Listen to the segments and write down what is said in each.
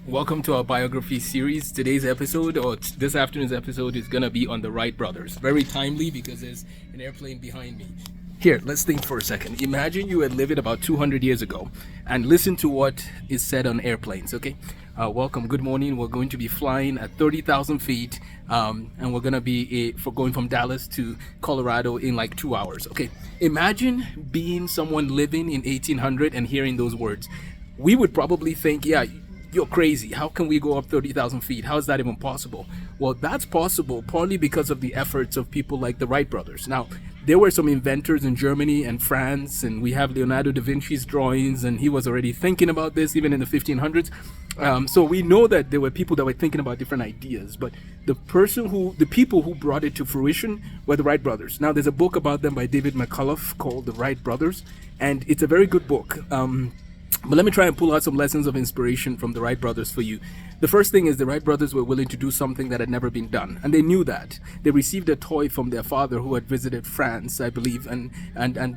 Welcome to our biography series. Today's episode, or this afternoon's episode, is going to be on the Wright Brothers. Very timely because there's an airplane behind me. Here, let's think for a second. Imagine you had lived about 200 years ago and listen to what is said on airplanes, okay? Welcome, good morning. We're going to be flying at 30,000 feet and we're going to be going from Dallas to Colorado in like 2 hours, okay? Imagine being someone living in 1800 and hearing those words. We would probably think, yeah, you're crazy. How can we go up 30,000 feet? How is that even possible? Well, that's possible partly because of the efforts of people like the Wright brothers. Now, there were some inventors in Germany and France, and we have Leonardo da Vinci's drawings, and he was already thinking about this even in the 1500s. So we know that there were people that were thinking about different ideas, but the people who brought it to fruition were the Wright brothers. Now, there's a book about them by David McCullough called The Wright Brothers, and it's a very good book. But let me try and pull out some lessons of inspiration from the Wright brothers for you. The first thing is the Wright brothers were willing to do something that had never been done, and they knew that. They received a toy from their father who had visited France, I believe, and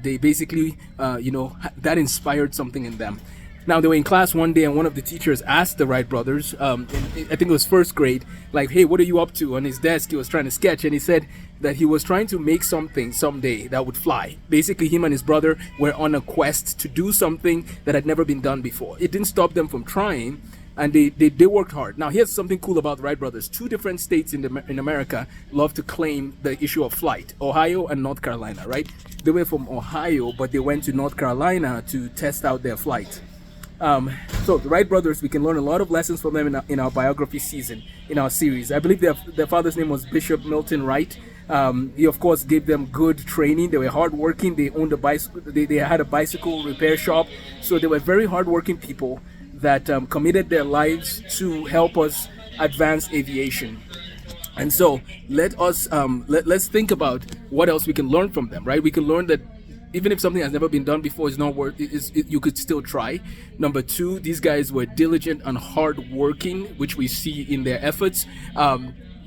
they basically, that inspired something in them. Now, they were in class one day, and one of the teachers asked the Wright brothers, I think it was first grade, like, hey, what are you up to? On his desk, he was trying to sketch, and he said that he was trying to make something someday that would fly. Basically, him and his brother were on a quest to do something that had never been done before. It didn't stop them from trying, and they worked hard. Now, here's something cool about the Wright brothers. Two different states in America love to claim the issue of flight, Ohio and North Carolina, right? They were from Ohio, but they went to North Carolina to test out their flight. So the Wright brothers, we can learn a lot of lessons from them in our biography season, in our series. I believe their father's name was Bishop Milton Wright. He of course gave them good training. They were hardworking. They owned a bicycle. They had a bicycle repair shop. So they were very hardworking people that committed their lives to help us advance aviation. And so let's think about what else we can learn from them, right? We can learn that even if something has never been done before, it's not worth it, you could still try. Number two, these guys were diligent and hardworking, which we see in their efforts.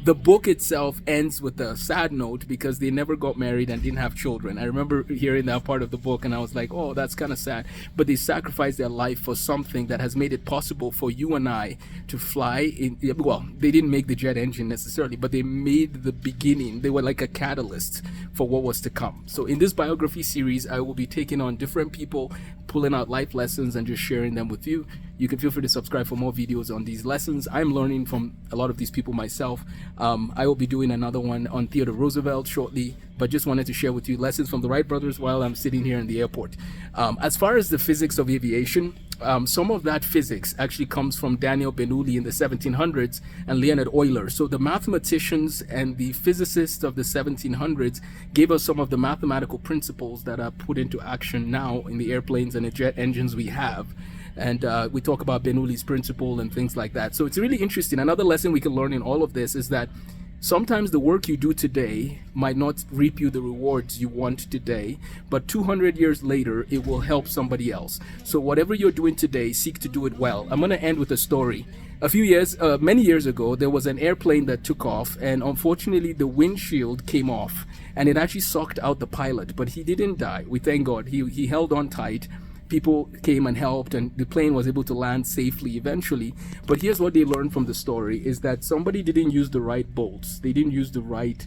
The book itself ends with a sad note because they never got married and didn't have children. I remember hearing that part of the book and I was like, oh, that's kind of sad. But they sacrificed their life for something that has made it possible for you and I to fly. Well, they didn't make the jet engine necessarily, but they made the beginning. They were like a catalyst for what was to come. So in this biography series, I will be taking on different people, pulling out life lessons and just sharing them with you. You can feel free to subscribe for more videos on these lessons. I'm learning from a lot of these people myself. I will be doing another one on Theodore Roosevelt shortly, but just wanted to share with you lessons from the Wright brothers while I'm sitting here in the airport. As far as the physics of aviation, some of that physics actually comes from Daniel Bernoulli in the 1700s and Leonhard Euler. So the mathematicians and the physicists of the 1700s gave us some of the mathematical principles that are put into action now in the airplanes and the jet engines we have. And we talk about Bernoulli's principle and things like that. So it's really interesting. Another lesson we can learn in all of this is that sometimes the work you do today might not reap you the rewards you want today, but 200 years later, it will help somebody else. So whatever you're doing today, seek to do it well. I'm going to end with a story. Many years ago, there was an airplane that took off, and unfortunately, the windshield came off, and it actually sucked out the pilot, but he didn't die. We thank God. He held on tight. People came and helped, and the plane was able to land safely eventually. But here's what they learned from the story is that somebody didn't use the right bolts. They didn't use the right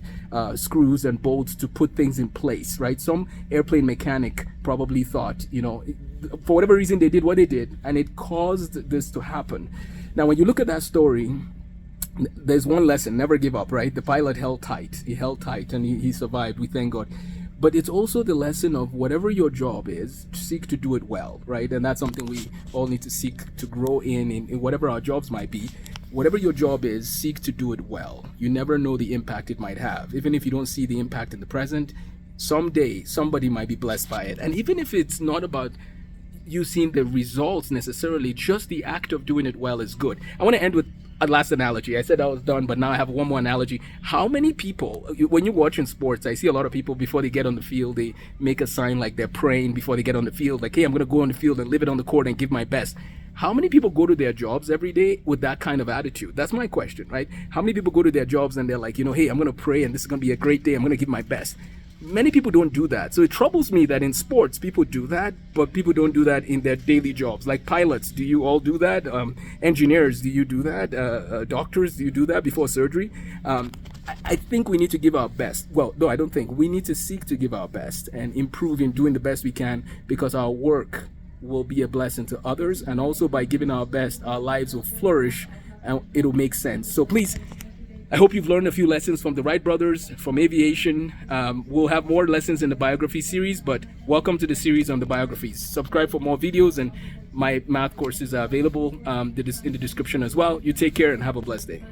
screws and bolts to put things in place, right? Some airplane mechanic probably thought, for whatever reason, they did what they did, and it caused this to happen. Now, when you look at that story, there's one lesson: never give up, right? The pilot held tight. He held tight, and he survived. We thank God. But it's also the lesson of whatever your job is, seek to do it well, right? And that's something we all need to seek to grow in whatever our jobs might be. Whatever your job is, seek to do it well. You never know the impact it might have. Even if you don't see the impact in the present, someday somebody might be blessed by it. And even if it's not about you seeing the results necessarily, just the act of doing it well is good. I want to end with a last analogy. I said I was done, but now I have one more analogy. How many people, when you're watching sports, I see a lot of people before they get on the field, they make a sign like they're praying before they get on the field, like, hey, I'm going to go on the field and live it on the court and give my best. How many people go to their jobs every day with that kind of attitude? That's my question, right? How many people go to their jobs and they're like, hey, I'm going to pray and this is going to be a great day. I'm going to give my best. Many people don't do that. So it troubles me that in sports, people do that, but people don't do that in their daily jobs. Like pilots, do you all do that? Engineers, do you do that? Doctors, do you do that before surgery? I think we need to give our best. Well, no, I don't think. We need to seek to give our best and improve in doing the best we can, because our work will be a blessing to others. And also by giving our best, our lives will flourish and it'll make sense. So please, I hope you've learned a few lessons from the Wright Brothers, from aviation. We'll have more lessons in the biography series, but welcome to the series on the biographies. Subscribe for more videos, and my math courses are available in the description as well. You take care and have a blessed day.